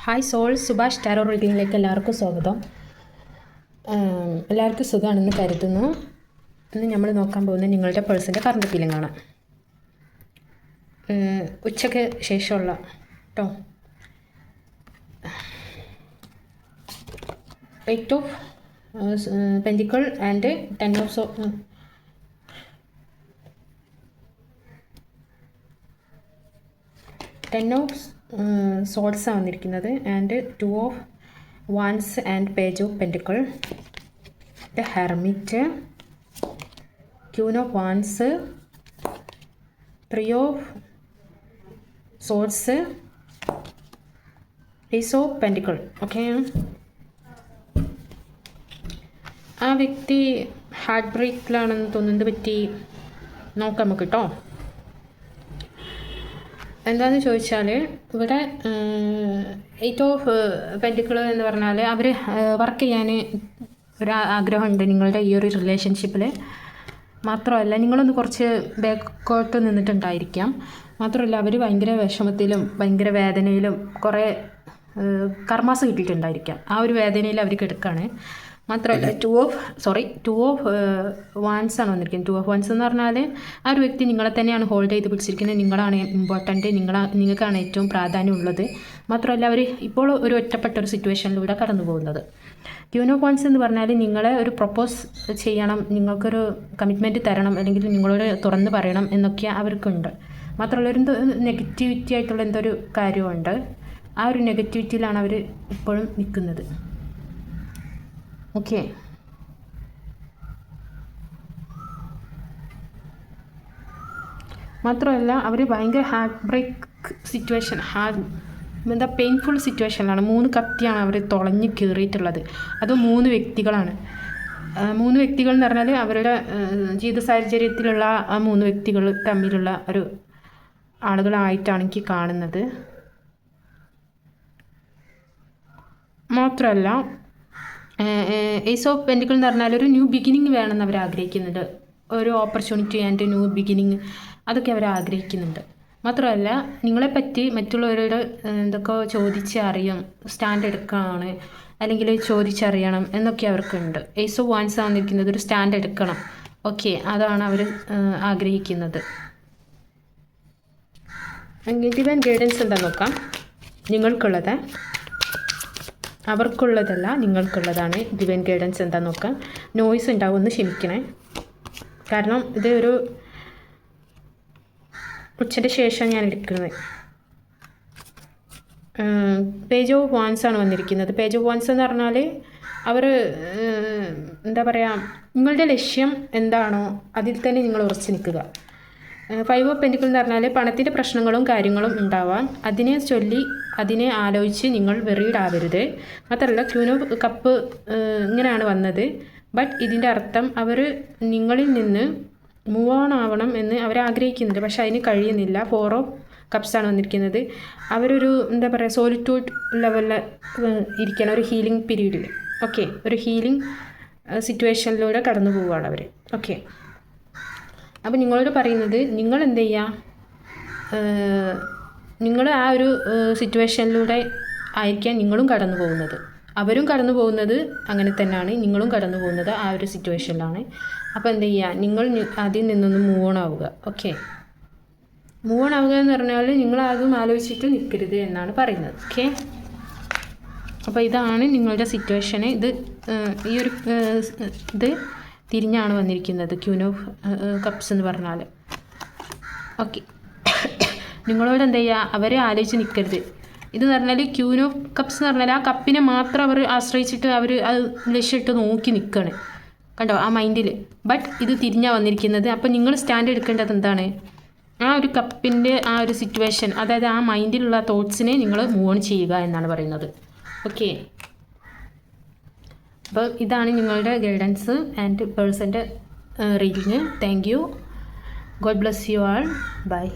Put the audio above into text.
Hi soul Subhash tarot റീഡിങ്ങിലേക്ക് എല്ലാവർക്കും സ്വാഗതം. എല്ലാവർക്കും സുഖമാണെന്ന് കരുതുന്നു. ഇന്ന് നമ്മൾ നോക്കാൻ പോകുന്നത് നിങ്ങളുടെ പേഴ്സൻ്റെ കറണ്ട് ഫീലിംഗ് ആണ്. ഉച്ചയ്ക്ക് ശേഷമുള്ള കേട്ടോ. 8 of Pentacle and 10 of swords ആണ് വന്നിരിക്കുന്നത്. And 2 of Wands and page of pentacle, the hermit, queen of wands, 3 of swords, ace of pentacle. Okay, ആ വ്യക്തി ഹാർട്ട് ബ്രേക്കിലാണെന്ന് തോന്നുന്നത് പറ്റി നോക്കാം നമുക്ക് കേട്ടോ. എന്താണെന്ന് ചോദിച്ചാൽ ഇവിടെ 8 of പെൻറ്റിക്കിൾ എന്ന് പറഞ്ഞാൽ അവർ വർക്ക് ചെയ്യാൻ ഒരു ആഗ്രഹമുണ്ട് നിങ്ങളുടെ ഈ ഒരു റിലേഷൻഷിപ്പിൽ. മാത്രമല്ല നിങ്ങളൊന്ന് കുറച്ച് ബാക്കോട്ട് നിന്നിട്ടുണ്ടായിരിക്കാം. മാത്രമല്ല അവർ ഭയങ്കര വിഷമത്തിലും ഭയങ്കര വേദനയിലും കുറേ കർമാസ് കിട്ടിയിട്ടുണ്ടായിരിക്കാം. ആ ഒരു വേദനയിൽ അവർ കിടക്കുകയാണ്. മാത്രമല്ല 2 of Wands ആണ് വന്നിരിക്കുന്നത്. 2 of Wands എന്ന് പറഞ്ഞാൽ ആ ഒരു വ്യക്തി നിങ്ങളെ തന്നെയാണ് ഹോൾഡ് ചെയ്ത് പിടിച്ചിരിക്കുന്നത്. നിങ്ങളാണ് ഇമ്പോർട്ടൻറ്റ്, നിങ്ങൾക്കാണ് ഏറ്റവും പ്രാധാന്യമുള്ളത്. മാത്രമല്ല അവർ ഇപ്പോൾ ഒരു ഒറ്റപ്പെട്ട ഒരു സിറ്റുവേഷനിലൂടെ കടന്നു പോകുന്നത്. ക്യൂൻ ഓഫ് വാൻസ് എന്ന് പറഞ്ഞാൽ നിങ്ങളെ ഒരു പ്രൊപ്പോസ് ചെയ്യണം, നിങ്ങൾക്കൊരു കമ്മിറ്റ്മെൻറ്റ് തരണം, അല്ലെങ്കിൽ നിങ്ങളോട് തുറന്ന് പറയണം എന്നൊക്കെ അവർക്കുണ്ട്. മാത്രമല്ല ഒരു നെഗറ്റിവിറ്റി ആയിട്ടുള്ള എന്തൊരു കാര്യമുണ്ട്. ആ ഒരു നെഗറ്റിവിറ്റിയിലാണ് അവർ ഇപ്പോഴും നിൽക്കുന്നത്. ഓക്കെ, മാത്രമല്ല അവർ ഭയങ്കര ഹാർട്ട് ബ്രേക്ക് സിറ്റുവേഷൻ, എന്താ പെയിൻഫുൾ സിറ്റുവേഷനിലാണ്. 3 കത്തിയാണ് അവർ തുളഞ്ഞ് കയറിയിട്ടുള്ളത്. അത് 3 വ്യക്തികളാണ്. 3 വ്യക്തികൾ എന്ന് പറഞ്ഞാൽ അവരുടെ ജീവിത സാഹചര്യത്തിലുള്ള ആ 3 വ്യക്തികൾ തമ്മിലുള്ള ഒരു ആളുകളായിട്ടാണ് എനിക്ക് കാണുന്നത്. മാത്രമല്ല ഏസ് ഓഫ് പെൻറ്റിക്കിൾ എന്ന് പറഞ്ഞാൽ ഒരു ന്യൂ ബിഗിനിങ് വേണമെന്ന് അവർ ആഗ്രഹിക്കുന്നുണ്ട്. ഒരു ഓപ്പർച്യൂണിറ്റി ആൻഡ് ന്യൂ ബിഗിനിങ് അതൊക്കെ അവർ ആഗ്രഹിക്കുന്നുണ്ട്. മാത്രമല്ല നിങ്ങളെപ്പറ്റി മറ്റുള്ളവരോട് എന്തൊക്കെ ചോദിച്ചറിയും, സ്റ്റാൻഡ് എടുക്കുകയാണ് അല്ലെങ്കിൽ ചോദിച്ചറിയണം എന്നൊക്കെ അവർക്കുണ്ട്. ഏസ് ഓഫ് വാൻസ് വന്നിരിക്കുന്നത് ഒരു സ്റ്റാൻഡ് എടുക്കണം. ഓക്കെ, അതാണ് അവർ ആഗ്രഹിക്കുന്നത്. ഡിവൈൻ ഗൈഡൻസ് എന്താ നോക്കാം. നിങ്ങൾക്കുള്ളത്, അവർക്കുള്ളതല്ല നിങ്ങൾക്കുള്ളതാണ്. ഡിവൈൻ ഗൈഡൻസ് എന്താ നോക്കാം. നോയ്സ് ഉണ്ടാവും, ഒന്ന് ക്ഷമിക്കണേ. കാരണം ഇത് ഒരു ഉച്ചയ്ക്ക് ശേഷം ഞാൻ എടുക്കുന്നത്. പേജ് ഓഫ് വാൻസ് ആണ് വന്നിരിക്കുന്നത്. പേജ് ഓഫ് വാൻസ് എന്ന് പറഞ്ഞാൽ അവർ എന്താ പറയുക, നിങ്ങളുടെ ലക്ഷ്യം എന്താണോ അതിൽ തന്നെ നിങ്ങൾ ഉറച്ചു നിൽക്കുക. 5 of Pentacles എന്ന് പറഞ്ഞാൽ പണത്തിൻ്റെ പ്രശ്നങ്ങളും കാര്യങ്ങളും ഉണ്ടാവാം. അതിനെ ചൊല്ലി അതിനെ ആലോചിച്ച് നിങ്ങൾ വെറിയിടാവരുത്. മാത്രമല്ല ക്യൂൻ ഓഫ് കപ്പ് ഇങ്ങനെയാണ് വന്നത്. ബട്ട് ഇതിൻ്റെ അർത്ഥം അവർ നിങ്ങളിൽ നിന്ന് മൂവ് ഓൺ ആവണം എന്ന് അവർ ആഗ്രഹിക്കുന്നുണ്ട്, പക്ഷെ അതിന് കഴിയുന്നില്ല. 4 of Cups ആണ് വന്നിരിക്കുന്നത്. അവരൊരു എന്താ പറയുക സോളിറ്റ്യൂഡ് ലെവലിൽ ഇരിക്കണം, ഒരു ഹീലിംഗ് പീരീഡിൽ. ഓക്കെ, ഒരു ഹീലിംഗ് സിറ്റുവേഷനിലൂടെ കടന്നു പോവുകയാണ് അവർ. ഓക്കെ, അപ്പോൾ നിങ്ങളോട് പറയുന്നത് നിങ്ങൾ എന്ത് ചെയ്യുക, നിങ്ങൾ ആ ഒരു സിറ്റുവേഷനിലൂടെ ആയിരിക്കാം നിങ്ങളും കടന്നു പോകുന്നത്. അവരും കടന്നു പോകുന്നത് അങ്ങനെ തന്നെയാണ്, നിങ്ങളും കടന്നു പോകുന്നത് ആ ഒരു സിറ്റുവേഷനിലാണ്. അപ്പോൾ എന്ത് ചെയ്യുക, നിങ്ങൾ അതിൽ നിന്നൊന്ന് മൂവ് ഓൺ ആവുക. ഓക്കെ, മൂവ് ഓൺ ആവുക എന്ന് പറഞ്ഞാൽ നിങ്ങൾ അതും ആലോചിച്ചിട്ട് നിൽക്കരുത് എന്നാണ് പറയുന്നത്. ഓക്കെ, അപ്പോൾ ഇതാണ് നിങ്ങളുടെ സിറ്റുവേഷന്. ഈ ഒരു ഇത് തിരിഞ്ഞാണ് വന്നിരിക്കുന്നത്. ക്യൂൻ ഓഫ് കപ്സ് എന്ന് പറഞ്ഞാൽ. ഓക്കെ, നിങ്ങളോട് എന്താ ചെയ്യുക, അവരെ ആലോചിച്ച് നിൽക്കരുത്. ഇതെന്ന് പറഞ്ഞാൽ ക്യൂൻ ഓഫ് കപ്സ് എന്ന് പറഞ്ഞാൽ ആ കപ്പിനെ മാത്രം അവർ ആശ്രയിച്ചിട്ട് അവർ അത് ലക്ഷ്യമിട്ട് നോക്കി നിൽക്കുകയാണ്, കണ്ടോ, ആ മൈൻഡിൽ. ബട്ട് ഇത് തിരിഞ്ഞാണ് വന്നിരിക്കുന്നത്. അപ്പോൾ നിങ്ങൾ സ്റ്റാൻഡ് എടുക്കേണ്ടത് എന്താണ്, ആ ഒരു കപ്പിൻ്റെ ആ ഒരു സിറ്റുവേഷൻ, അതായത് ആ മൈൻഡിലുള്ള തോട്ട്സിനെ നിങ്ങൾ മൂവ് ഓൺ ചെയ്യുക എന്നാണ് പറയുന്നത്. ഓക്കെ, അപ്പോൾ ഇതാണ് നിങ്ങളുടെ ഗൈഡൻസ് ആൻഡ് പേഴ്സൻ്റെ reading. Thank you. God bless you all. By.